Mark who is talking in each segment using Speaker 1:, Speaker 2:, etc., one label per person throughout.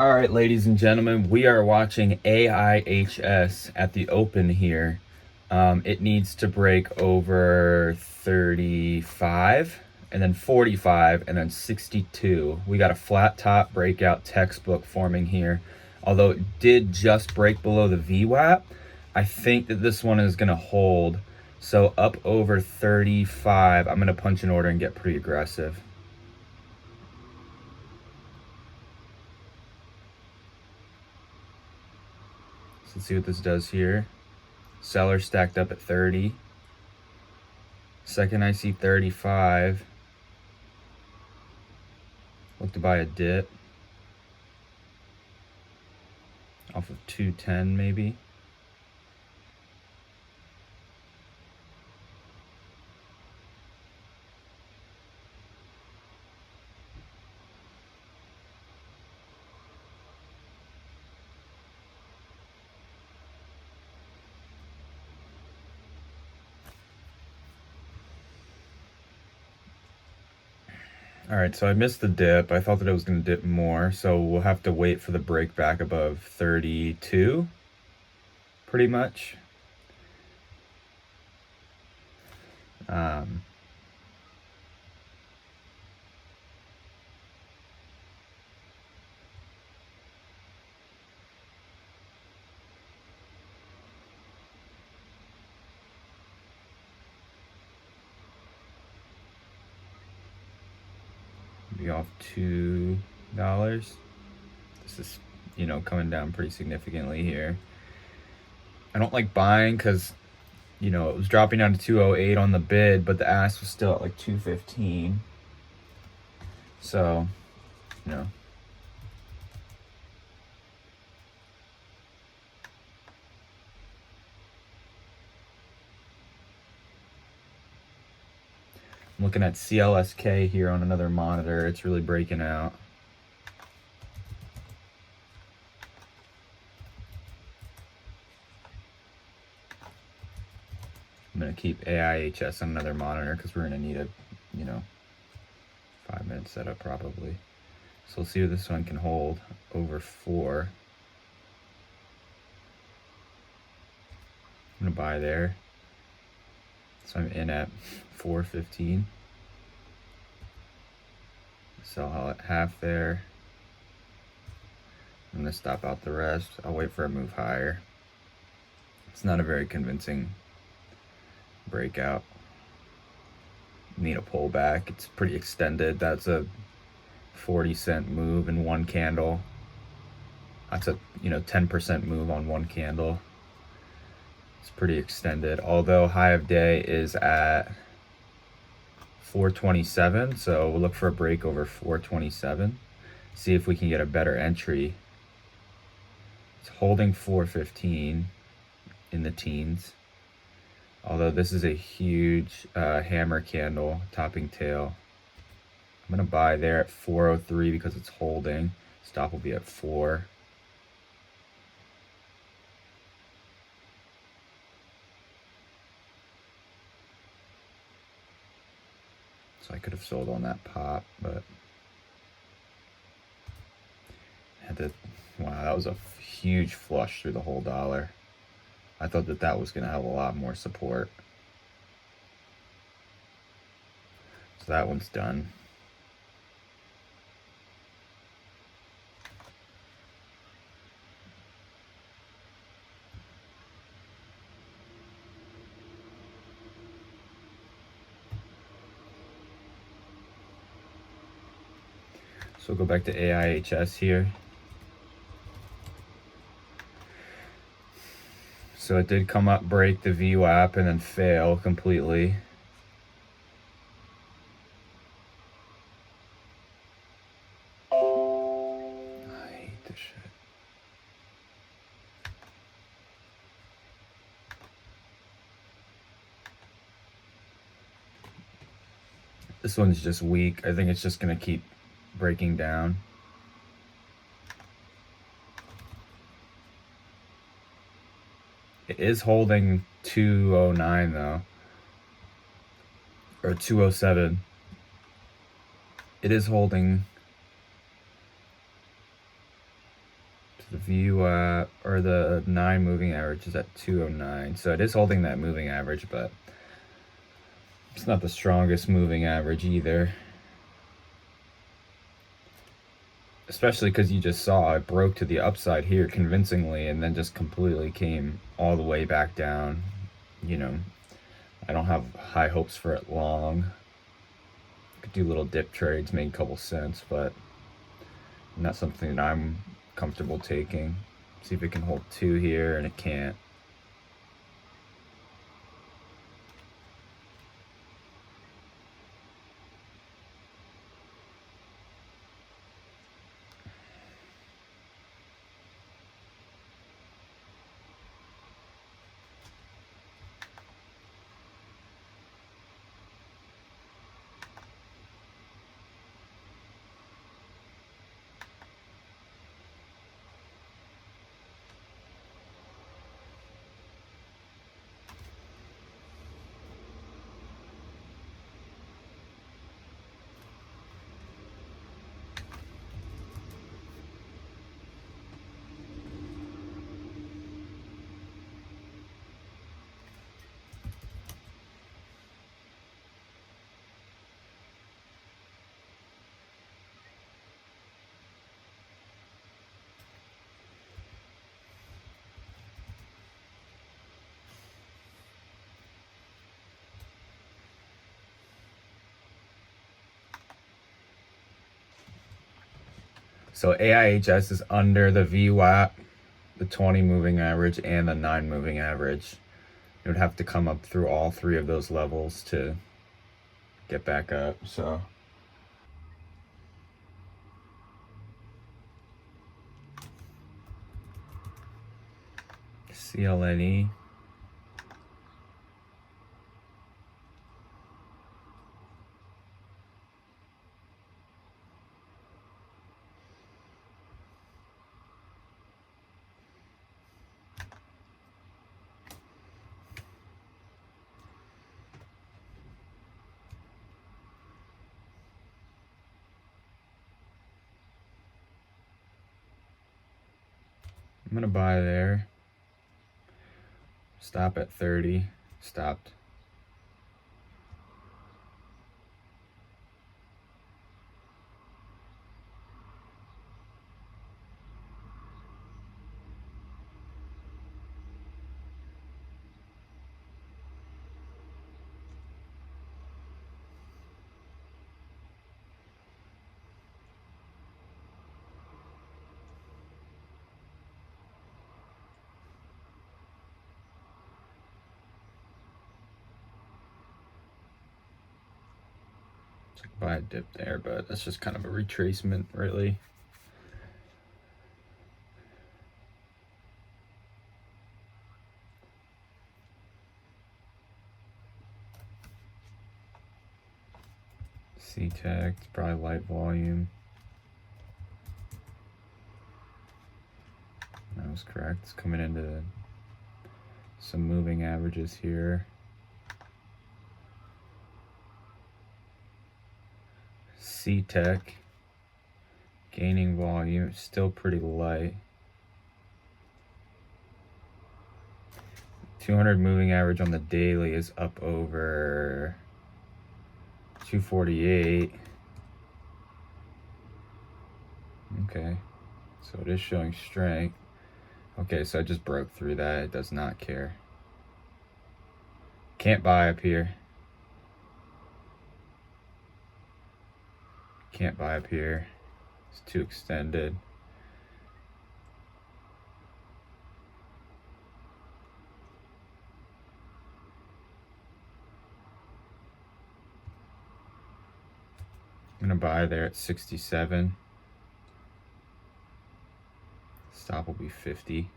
Speaker 1: All right, ladies and gentlemen, we are watching AIHS at the open here. It needs to break over 35 and then 45 and then 62. We got a flat top breakout textbook forming here. Although it did just break below the VWAP, I think that this one is going to hold. So up over 35, I'm going to punch an order and get pretty aggressive. So let's see what this does here. Seller stacked up at 30. Second I see 35. Look to buy a dip. Off of 210 maybe. All right, so I missed the dip. I thought that it was going to dip more, so we'll have to wait for the break back above 32, pretty much. Be off $2. This is, coming down pretty significantly here. I don't like buying because, it was dropping down to 208 on the bid, but the ask was still at like 215. So, I'm looking at CLSK here on another monitor. It's really breaking out. I'm going to keep AIHS on another monitor because we're going to need a, 5-minute setup probably. So we'll see if this one can hold over 4. I'm going to buy there. So I'm in at 415. Sell at half there. I'm going to stop out the rest. I'll wait for a move higher. It's not a very convincing breakout. Need a pullback. It's pretty extended. That's a 40-cent move in one candle. That's a 10% move on one candle. It's pretty extended. Although high of day is at 427, so we'll look for a break over 427. See if we can get a better entry. It's holding 415 in the teens. Although this is a huge hammer candle, topping tail. I'm going to buy there at 403 because it's holding. Stop will be at 4. So I could have sold on that pop, but had to. Wow, that was a huge flush through the whole dollar. I thought that was going to have a lot more support. So that one's done. So we'll go back to AIHS here. So it did come up, break the VWAP, and then fail completely. I hate this shit. This one's just weak. I think it's just going to keep breaking down. It is holding 209 though, or 207. It is holding The VWAP, or the 9 moving average, is at 209. So it is holding that moving average, but it's not the strongest moving average either. Especially because you just saw it broke to the upside here convincingly and then just completely came all the way back down. You know, I don't have high hopes for it long. Could do little dip trades, make a couple cents, but not something that I'm comfortable taking. See if it can hold 2 here, and it can't. So AIHS is under the VWAP, the 20 moving average, and the 9 moving average. It would have to come up through all 3 of those levels to get back up. So CLNE. I'm gonna buy there. Stop at 30. Stopped. Buy a dip there, but that's just kind of a retracement, really. C-Tech, it's probably light volume. That was correct. It's coming into some moving averages here. C-Tech gaining volume, it's still pretty light. 200 moving average on the daily is up over 248. Okay, so it is showing strength. Okay, so I just broke through that. It does not care. Can't buy up here. Can't buy up here. It's too extended. I'm gonna buy there at 67. Stop will be 50.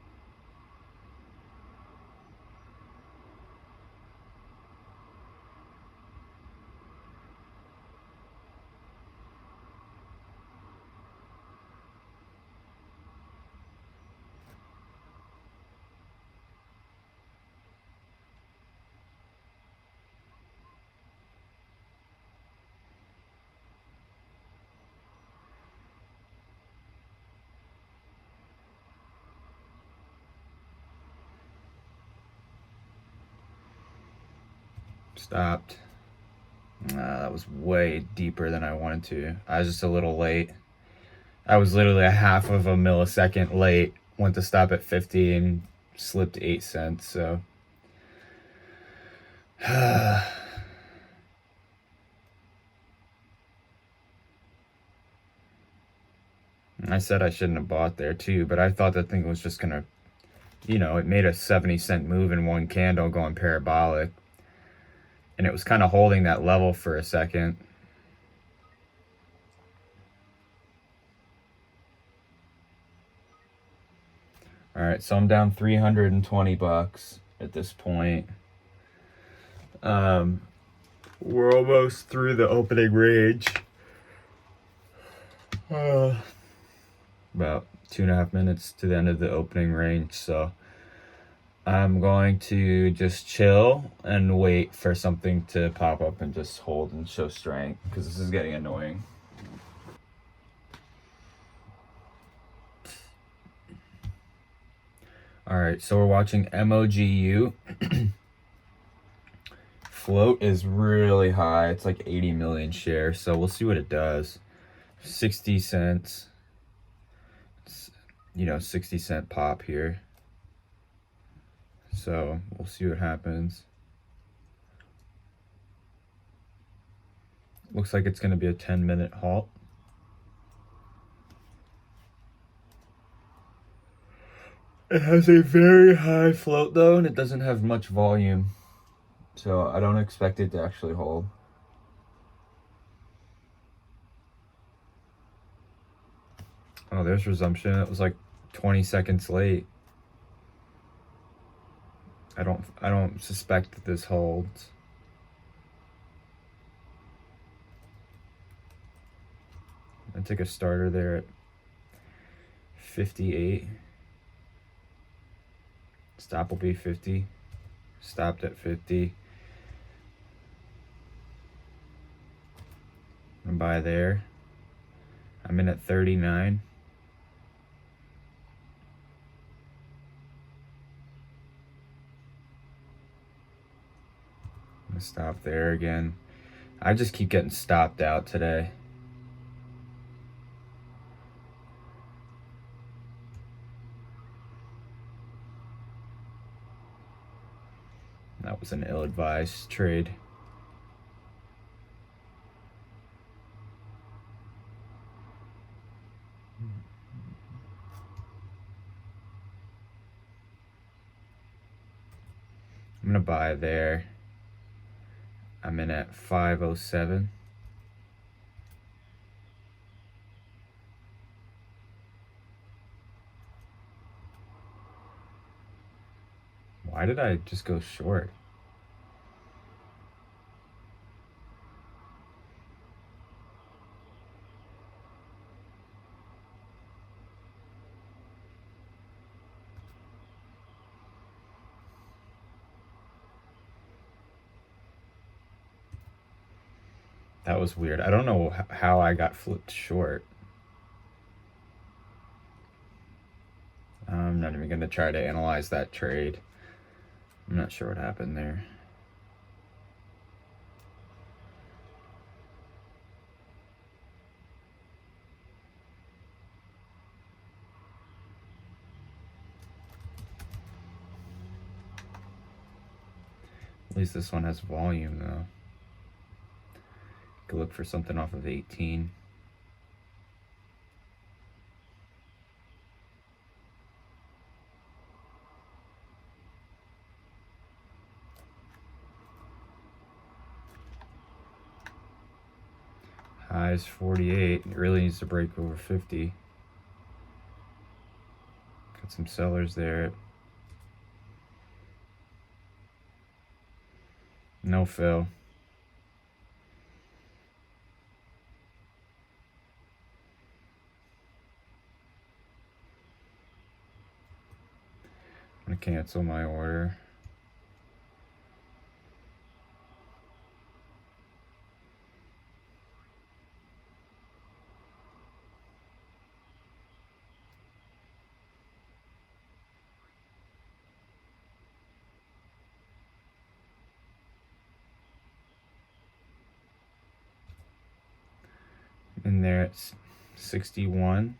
Speaker 1: Stopped. That was way deeper than I wanted to. I was just a little late. I was literally a half of a millisecond late. Went to stop at 50 and slipped 8 cents. So I said I shouldn't have bought there too, but I thought that thing was just gonna, it made a 70-cent move in one candle going parabolic. And it was kind of holding that level for a second. All right, so I'm down $320 at this point. We're almost through the opening range. About 2.5 minutes to the end of the opening range, so I'm going to just chill and wait for something to pop up and just hold and show strength, because this is getting annoying. All right, so we're watching MOGU. Float is really high. It's like 80 million shares, so we'll see what it does. 60 cents. 60-cent pop here. So we'll see what happens. Looks like it's going to be a 10-minute halt. It has a very high float though, and it doesn't have much volume. So I don't expect it to actually hold. Oh, there's resumption. It was like 20 seconds late. I don't suspect that this holds. I took a starter there at 58. Stop will be 50. Stopped at 50. And buy there. I'm in at 39. I'm gonna stop there again. I just keep getting stopped out today. That was an ill-advised trade. I'm gonna buy there. I'm in at 507. Why did I just go short? That was weird. I don't know how I got flipped short. I'm not even going to try to analyze that trade. I'm not sure what happened there. At least this one has volume, though. Could look for something off of 18. High is 48. It really needs to break over 50. Got some sellers there. No fill. I'm gonna cancel my order. in there at 61.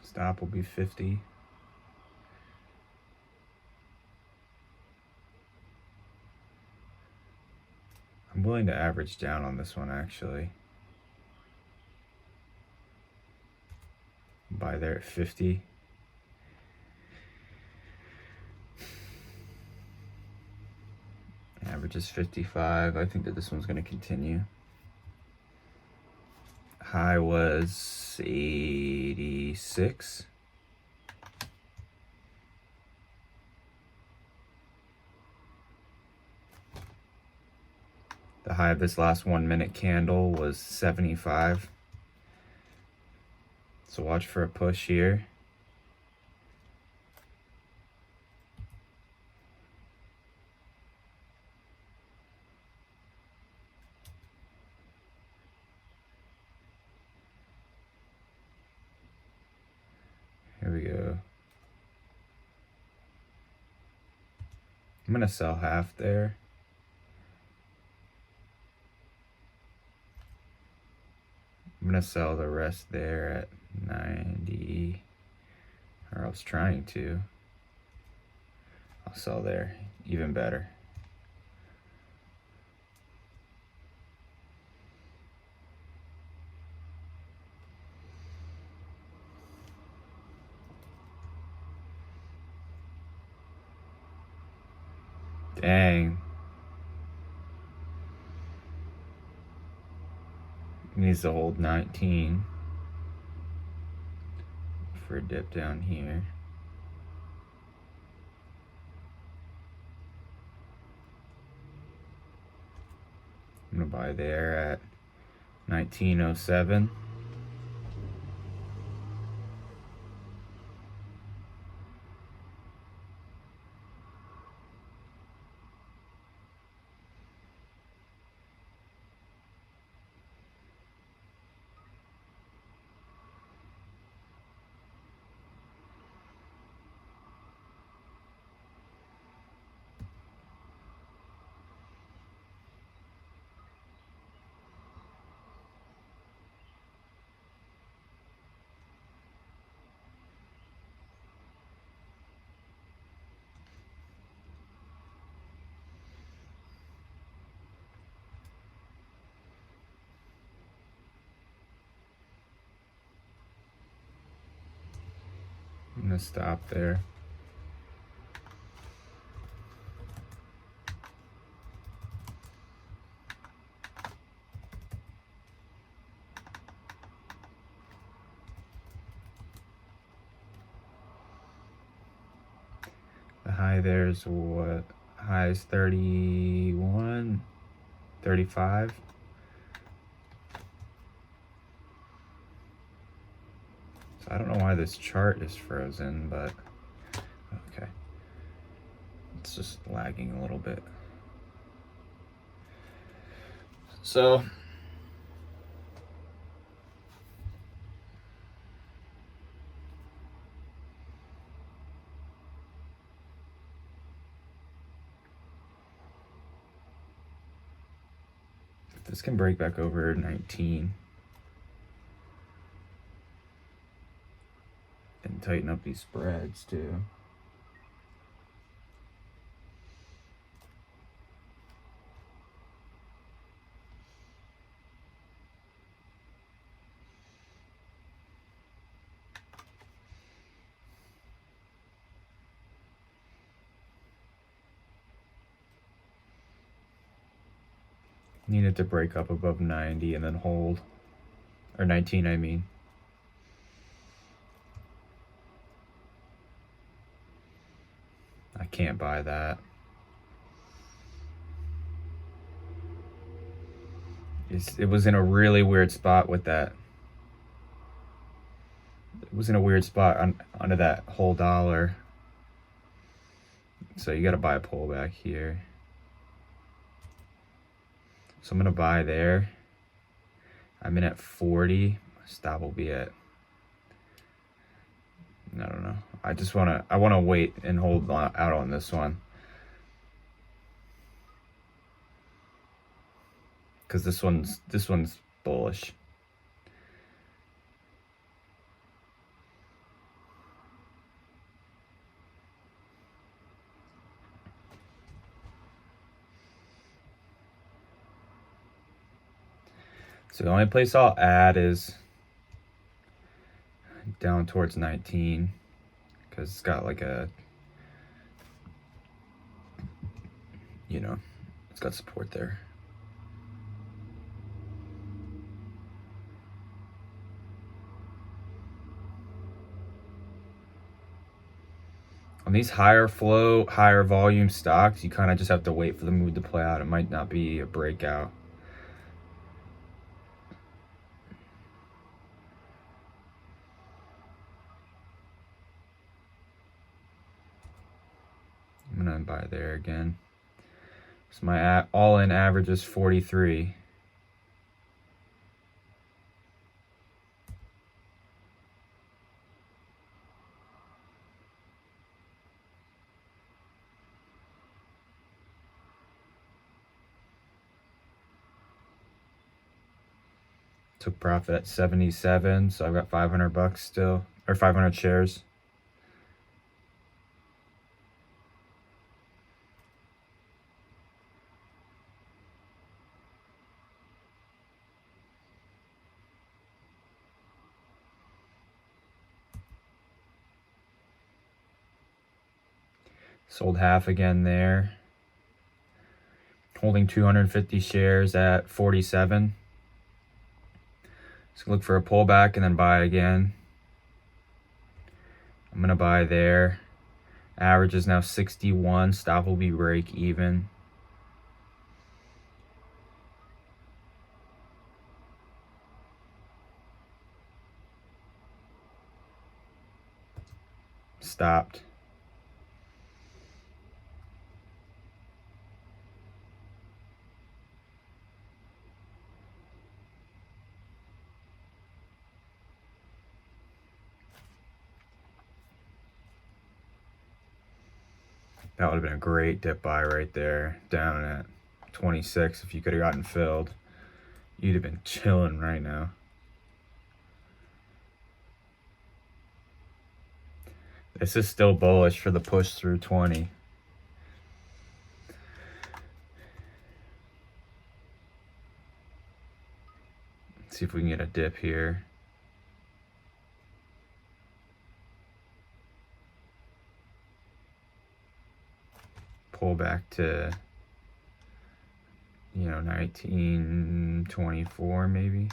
Speaker 1: Stop will be 50. I'm willing to average down on this one actually. Buy there at 50. Average is 55. I think that this one's going to continue. High was 86. The high of this last 1 minute candle was 75. So watch for a push here. Here we go. I'm gonna sell half there. I'm gonna sell the rest there at 90, or I was trying to. I'll sell there, even better. Dang. Needs to hold 19 for a dip down here. I'm gonna buy there at 1907. I'm gonna stop there. The high there's what? High is 31, 35. So I don't know why this chart is frozen, but okay. It's just lagging a little bit. So if this can break back over 19 and tighten up these spreads too. Needed to break up above 90 and then hold, or 19 I mean. I can't buy that. It was in a really weird spot with that. It was in a weird spot under that whole dollar. So you gotta buy a pullback here. So I'm gonna buy there. I'm in at 40. Stop will be at, I don't know. I wanna wait and hold out on this one. because this one's bullish. So the only place I'll add is down towards 19, because it's got like a, you know, it's got support there. On these higher flow, higher volume stocks, you kind of just have to wait for the move to play out. It might not be a breakout. I'm gonna buy there again. So my all-in average is 43. Took profit at 77, so I've got 500 bucks still, or 500 shares. Sold half again there. Holding 250 shares at 47. So look for a pullback and then buy again. I'm gonna buy there. Average is now 61. Stop will be break even. Stopped. That would have been a great dip buy right there, down at 26. If you could have gotten filled, you'd have been chilling right now. This is still bullish for the push through 20. Let's see if we can get a dip here. Pull back to, 1924 maybe.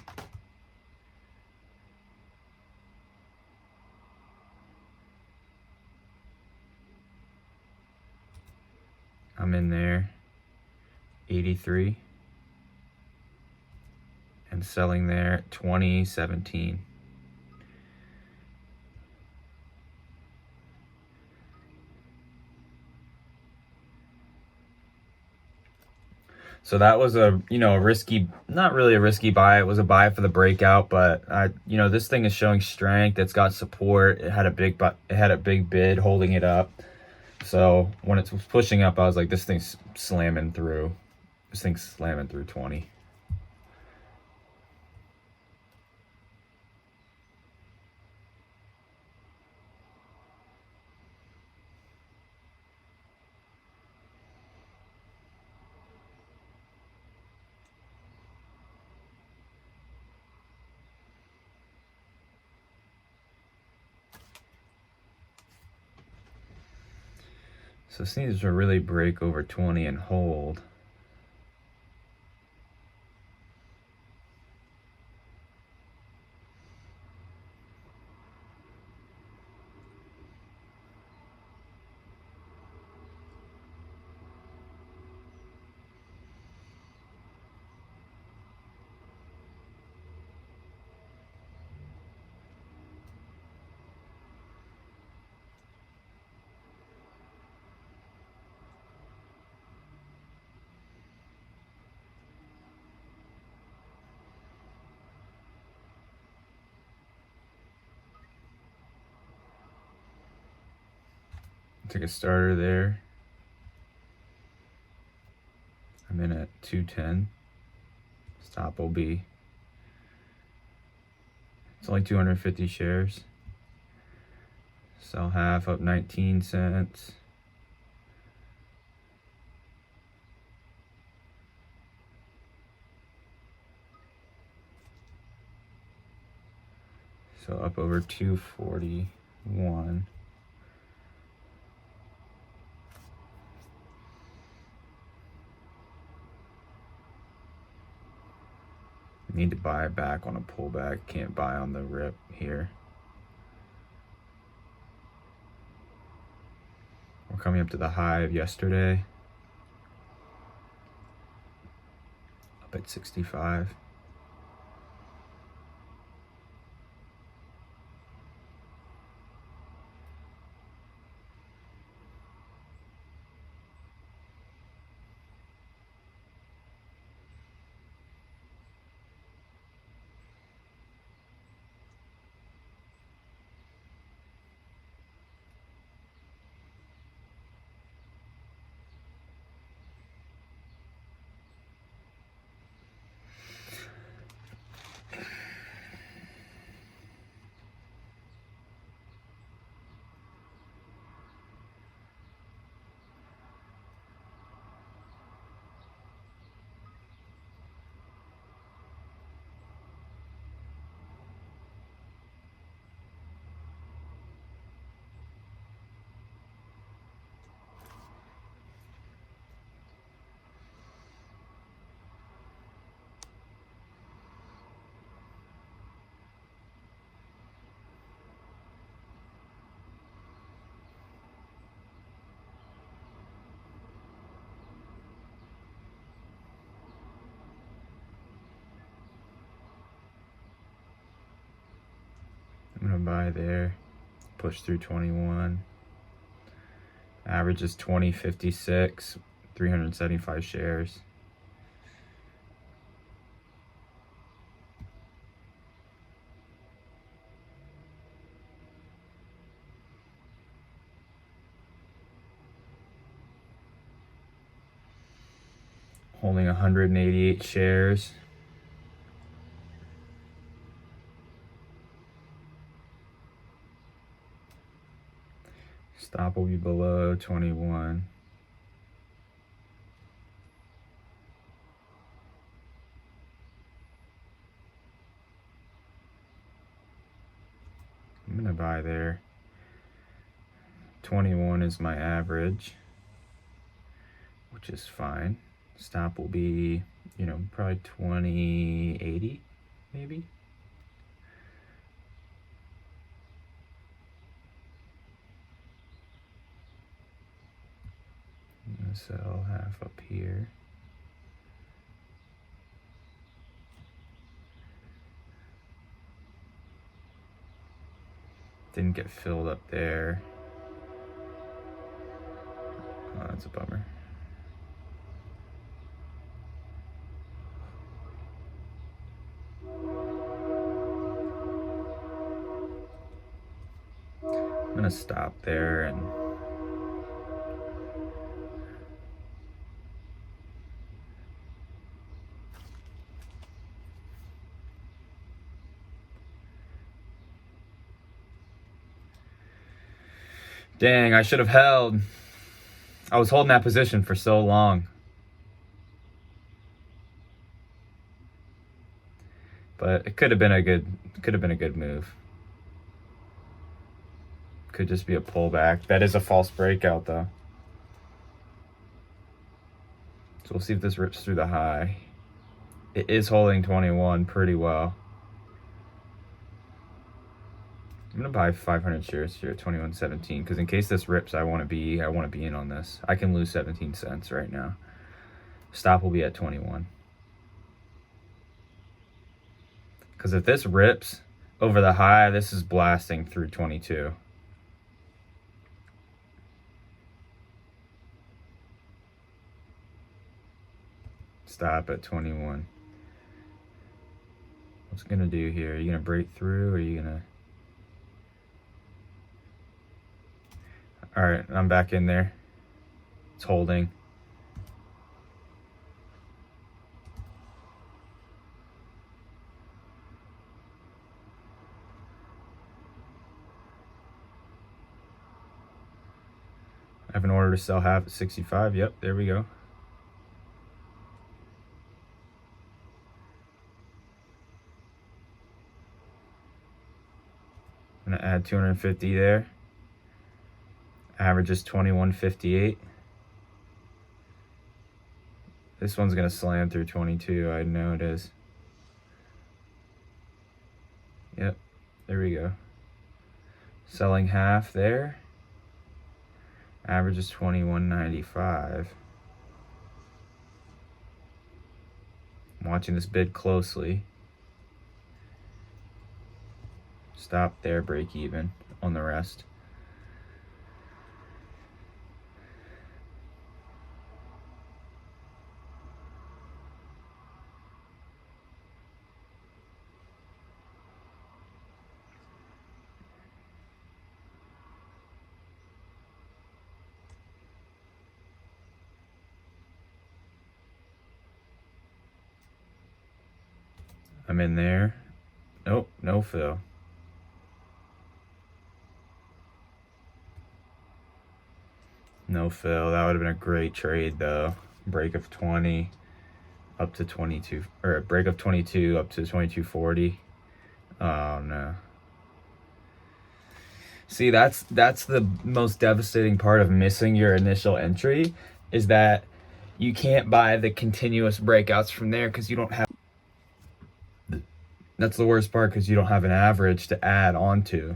Speaker 1: I'm in there. 83. And selling there 2017. So that was a risky, not really a risky buy. It was a buy for the breakout, but this thing is showing strength. It's got support. It had a big bid holding it up. So when it was pushing up, I was like, this thing's slamming through. This thing's slamming through 20. So this needs to really break over 20 and hold. Take a starter there. I'm in at 210. Stop will be, it's only 250 shares. Sell half, up 19 cents. So up over 241. Need to buy it back on a pullback. Can't buy on the rip here. We're coming up to the high of yesterday. Up at 65. I'm gonna buy there, push through 21. Average is 20.56, 375 shares. Holding 188 shares. Stop will be below 21. I'm gonna buy there. 21 is my average, which is fine. Stop will be, probably 20.80, maybe. I'm gonna sell half up here. Didn't get filled up there. Oh, that's a bummer. I'm gonna stop there and dang, I should have held. I was holding that position for so long. But it could have been a good move. Could just be a pullback. That is a false breakout though. So we'll see if this rips through the high. It is holding 21 pretty well. I'm gonna buy 500 shares here at 21.17 because in case this rips, I want to be in on this. I can lose 17 cents right now. Stop will be at 21. Because if this rips over the high, this is blasting through 22. Stop at 21. What's it gonna do here? Are you gonna break through or are you gonna... All right, I'm back in there. It's holding. have an order to sell half at 65. Yep, there we go. I'm gonna add 250 there. Average is 21.58. This one's gonna slam through 22. I know it is. Yep, there we go. Selling half there. Average is 21.95. I'm watching this bid closely. Stop there, break even on the rest. I'm in there. Nope, no fill. No fill. That would have been a great trade though. Break of 20 up to 22, or break of 22 up to 22.40. Oh no. See, that's the most devastating part of missing your initial entry, is that you can't buy the continuous breakouts from there because you don't have. That's the worst part, because you don't have an average to add onto.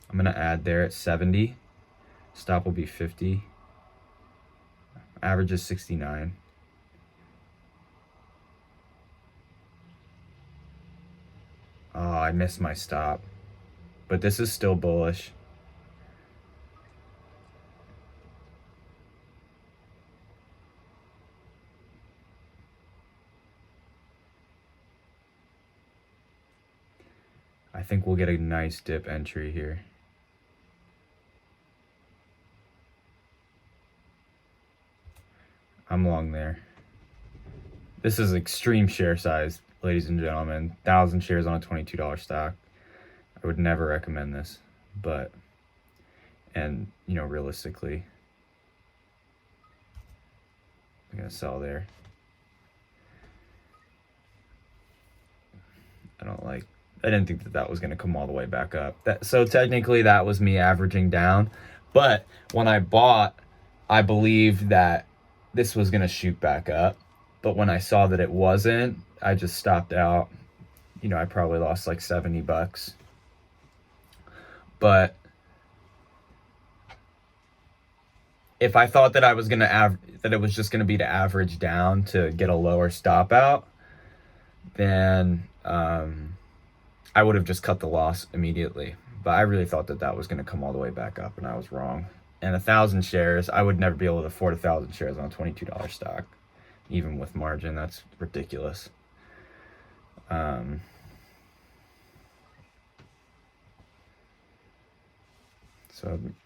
Speaker 1: I'm gonna add there at 70. Stop will be 50. Average is 69. Oh, I missed my stop. But this is still bullish. I think we'll get a nice dip entry here. I'm long there. This is extreme share size, ladies and gentlemen. 1,000 shares on a $22 stock. I would never recommend this, but, and you know, realistically, I'm gonna sell there. I didn't think that that was gonna come all the way back up. So technically that was me averaging down, but when I bought, I believed that this was gonna shoot back up. But when I saw that it wasn't, I just stopped out. You know, I probably lost like $70. But if I thought that I was gonna that it was just gonna be to average down to get a lower stop out, then I would have just cut the loss immediately. But I really thought that that was gonna come all the way back up, and I was wrong. And 1,000 shares, I would never be able to afford 1,000 shares on a $22 stock, even with margin. That's ridiculous. So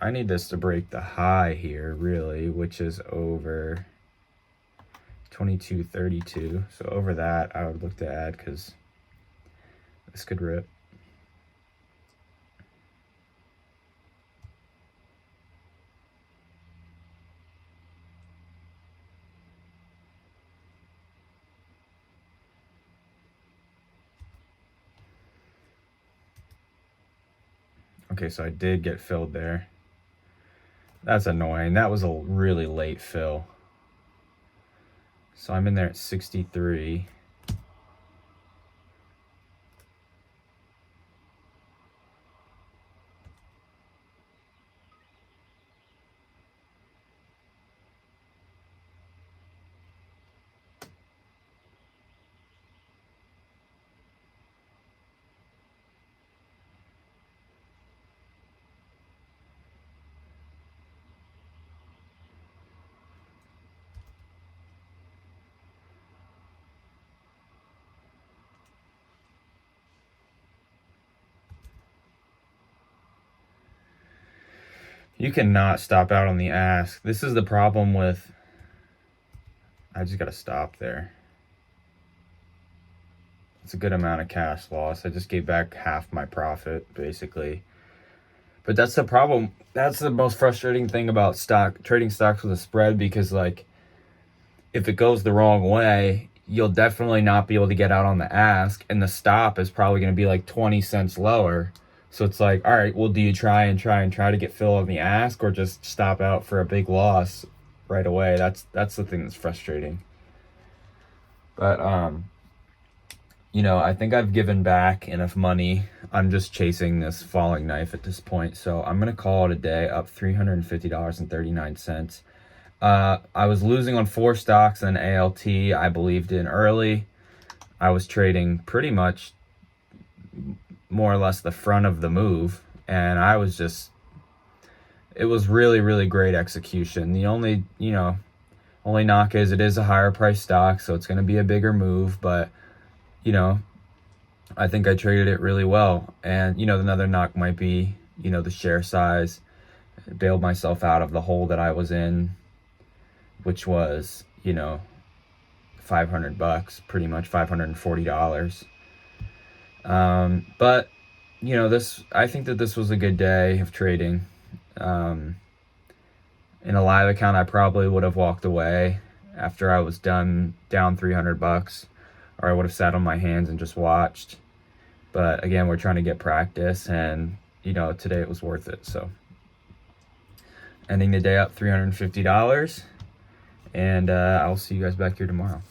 Speaker 1: I need this to break the high here, really, which is over 22.32. So over that, I would look to add, because this could rip. Okay, so I did get filled there. That's annoying. That was a really late fill. So I'm in there at 63. You cannot stop out on the ask. This is the problem with, I just gotta stop there. It's a good amount of cash loss. I just gave back half my profit, basically. But that's the problem. That's the most frustrating thing about trading stocks with a spread, because like if it goes the wrong way, you'll definitely not be able to get out on the ask, and the stop is probably going to be like 20 cents lower. So it's like, all right, well, do you try to get fill on the ask, or just stop out for a big loss right away? That's the thing that's frustrating. But I think I've given back enough money. I'm just chasing this falling knife at this point. So I'm going to call it a day, up $350.39. I was losing on 4 stocks and ALT I believed in early. I was trading pretty much more or less the front of the move. And it was really, really great execution. The only knock is it is a higher price stock, so it's going to be a bigger move. But I think I traded it really well. And, another knock might be, the share size. I bailed myself out of the hole that I was in, which was, $500, pretty much $540. But, I think that this was a good day of trading. In a live account, I probably would have walked away after I was down $300, or I would have sat on my hands and just watched. But again, we're trying to get practice, and today it was worth it. So ending the day up $350, and I'll see you guys back here tomorrow.